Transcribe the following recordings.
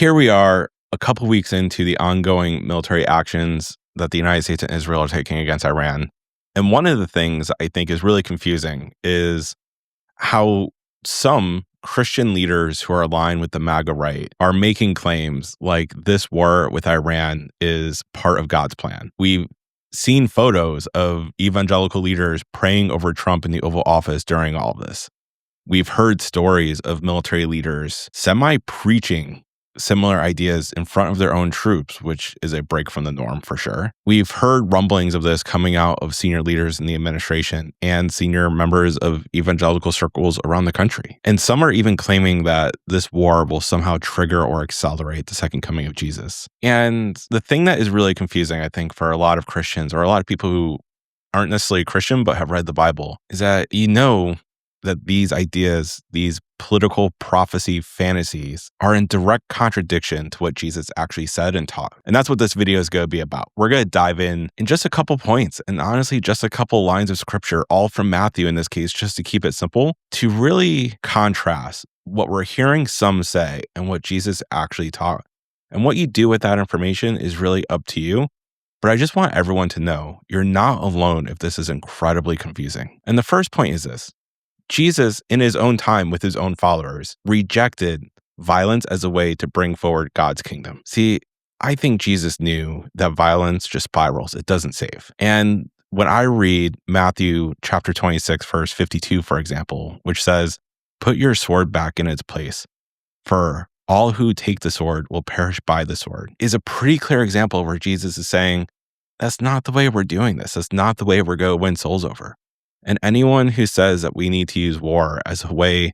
here we are a couple weeks into the ongoing military actions that the United States and Israel are taking against Iran. And one of the things I think is really confusing is how some Christian leaders who are aligned with the MAGA right are making claims like this war with Iran is part of God's plan. We've seen photos of evangelical leaders praying over Trump in the Oval Office during all of this. We've heard stories of military leaders semi-preaching similar ideas in front of their own troops, which is a break from the norm for sure. We've heard rumblings of this coming out of senior leaders in the administration and senior members of evangelical circles around the country. And some are even claiming that this war will somehow trigger or accelerate the second coming of Jesus. And the thing that is really confusing, I think, for a lot of Christians or a lot of people who aren't necessarily Christian but have read the Bible is that that these ideas, these political prophecy fantasies are in direct contradiction to what Jesus actually said and taught. And that's what this video is going to be about. We're going to dive in just a couple points and honestly just a couple lines of scripture, all from Matthew in this case, just to keep it simple, to really contrast what we're hearing some say and what Jesus actually taught. And what you do with that information is really up to you. But I just want everyone to know you're not alone if this is incredibly confusing. And the first point is this. Jesus, in his own time with his own followers, rejected violence as a way to bring forward God's kingdom. See, I think Jesus knew that violence just spirals. It doesn't save. And when I read Matthew chapter 26, verse 52, for example, which says, "Put your sword back in its place, for all who take the sword will perish by the sword," is a pretty clear example where Jesus is saying, that's not the way we're doing this. That's not the way we're going to win souls over. And anyone who says that we need to use war as a way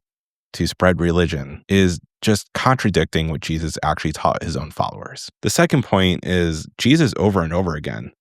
to spread religion is just contradicting what Jesus actually taught his own followers. The second point is Jesus over and over again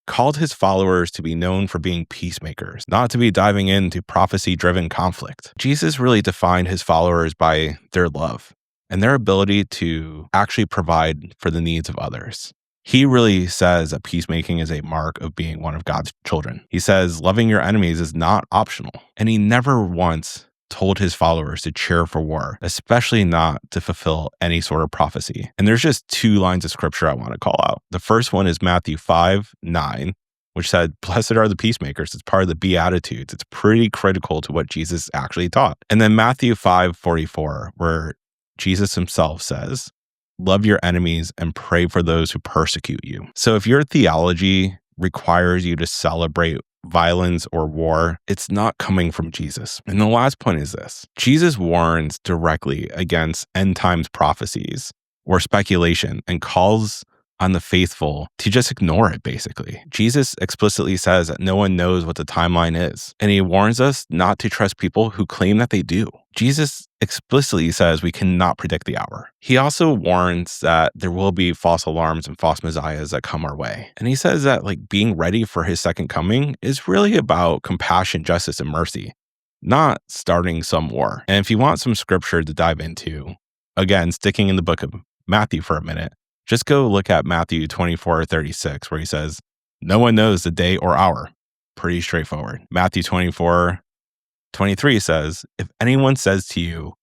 called his followers to be known for being peacemakers, not to be diving into prophecy-driven conflict. Jesus really defined his followers by their love and their ability to actually provide for the needs of others. He really says that peacemaking is a mark of being one of God's children. He says loving your enemies is not optional. And he never once told his followers to cheer for war, especially not to fulfill any sort of prophecy. And there's just two lines of scripture I want to call out. The first one is Matthew 5:9, which said, "Blessed are the peacemakers." It's part of the Beatitudes. It's pretty critical to what Jesus actually taught. And then Matthew 5:44, where Jesus himself says, "Love your enemies and pray for those who persecute you." So if your theology requires you to celebrate violence or war, it's not coming from Jesus. And the last point is this. Jesus warns directly against end times prophecies or speculation and calls on the faithful to just ignore it, basically. Jesus explicitly says that no one knows what the timeline is, and he warns us not to trust people who claim that they do. Jesus explicitly says we cannot predict the hour. He also warns that there will be false alarms and false messiahs that come our way. And he says that being ready for his second coming is really about compassion, justice, and mercy, not starting some war. And if you want some scripture to dive into, again, sticking in the book of Matthew for a minute, just go look at Matthew 24:36, where he says, "No one knows the day or hour." Pretty straightforward. Matthew 24:23 says, "If anyone says to you,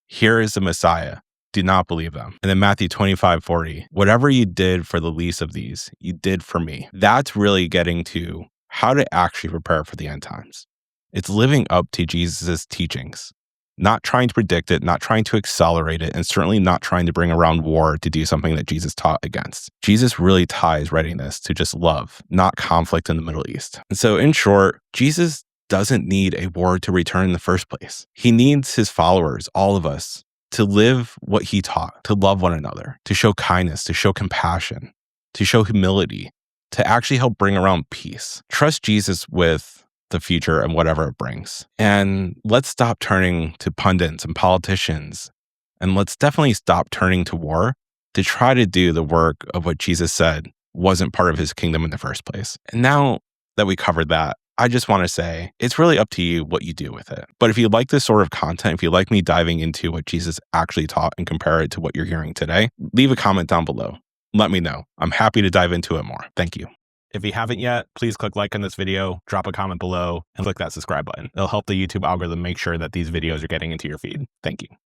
'Here is the Messiah,' do not believe them." And then Matthew 25:40, "Whatever you did for the least of these, you did for me." That's really getting to how to actually prepare for the end times. It's living up to Jesus' teachings. Not trying to predict it, not trying to accelerate it, and certainly not trying to bring around war to do something that Jesus taught against. Jesus really ties readiness to just love, not conflict in the Middle East. And so in short, Jesus doesn't need a war to return in the first place. He needs his followers, all of us, to live what he taught, to love one another, to show kindness, to show compassion, to show humility, to actually help bring around peace. Trust Jesus with the future and whatever it brings. And let's stop turning to pundits and politicians. And let's definitely stop turning to war to try to do the work of what Jesus said wasn't part of his kingdom in the first place. And now that we covered that, I just want to say it's really up to you what you do with it. But if you like this sort of content, if you like me diving into what Jesus actually taught and compare it to what you're hearing today, leave a comment down below. Let me know. I'm happy to dive into it more. Thank you. If you haven't yet, please click like on this video, drop a comment below, and click that subscribe button. It'll help the YouTube algorithm make sure that these videos are getting into your feed. Thank you.